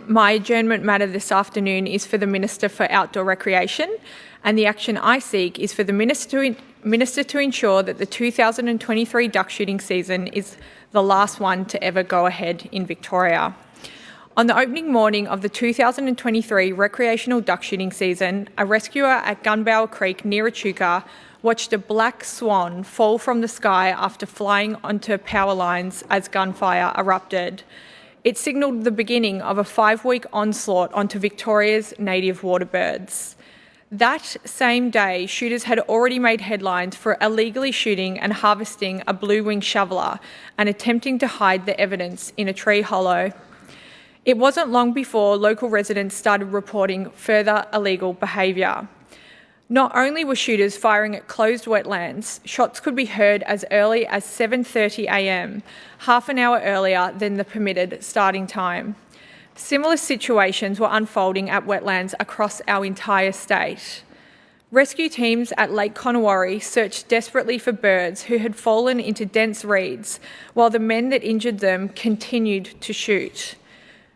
My adjournment matter this afternoon is for the Minister for Outdoor Recreation, and the action I seek is for the Minister to ensure that the 2023 duck shooting season is the last one to ever go ahead in Victoria. On the opening morning of the 2023 recreational duck shooting season, a rescuer at Gunbower Creek near Echuca watched a black swan fall from the sky after flying onto power lines as gunfire erupted. It signalled the beginning of a 5-week onslaught onto Victoria's native waterbirds. That same day, shooters had already made headlines for illegally shooting and harvesting a blue-winged shoveler and attempting to hide the evidence in a tree hollow. It wasn't long before local residents started reporting further illegal behaviour. Not only were shooters firing at closed wetlands, shots could be heard as early as 7:30 a.m, half an hour earlier than the permitted starting time. Similar situations were unfolding at wetlands across our entire state. Rescue teams at Lake Connewarre searched desperately for birds who had fallen into dense reeds, while the men that injured them continued to shoot.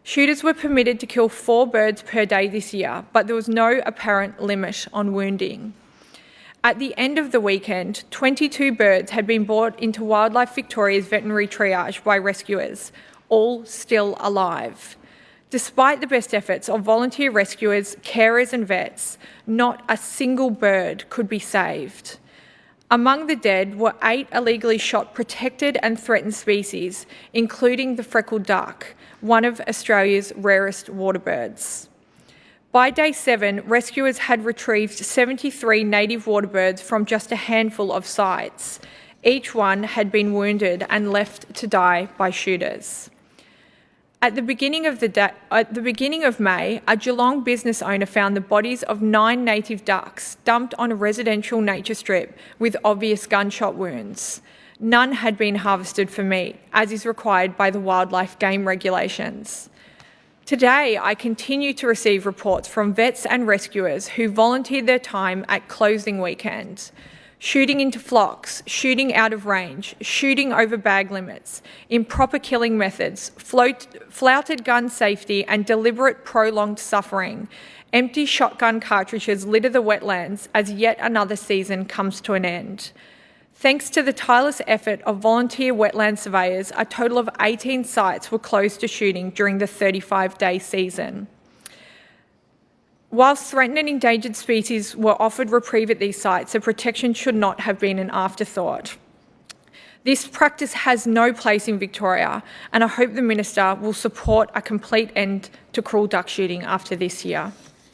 Shooters were permitted to kill 4 birds per day this year, but there was no apparent limit on wounding. At the end of the weekend, 22 birds had been brought into Wildlife Victoria's veterinary triage by rescuers, all still alive. Despite the best efforts of volunteer rescuers, carers and vets, not a single bird could be saved. Among the dead were 8 illegally shot protected and threatened species, including the freckled duck, one of Australia's rarest waterbirds. By day 7, rescuers had retrieved 73 native waterbirds from just a handful of sites. Each one had been wounded and left to die by shooters. At the beginning of May, a Geelong business owner found the bodies of 9 native ducks dumped on a residential nature strip with obvious gunshot wounds. None had been harvested for meat, as is required by the wildlife game regulations. Today, I continue to receive reports from vets and rescuers who volunteered their time at closing weekend. Shooting into flocks, shooting out of range, shooting over bag limits, improper killing methods, flouted gun safety and deliberate prolonged suffering. Empty shotgun cartridges litter the wetlands as yet another season comes to an end. Thanks to the tireless effort of volunteer wetland surveyors, a total of 18 sites were closed to shooting during the 35-day season. Whilst threatened and endangered species were offered reprieve at these sites, the protection should not have been an afterthought. This practice has no place in Victoria, and I hope the Minister will support a complete end to cruel duck shooting after this year.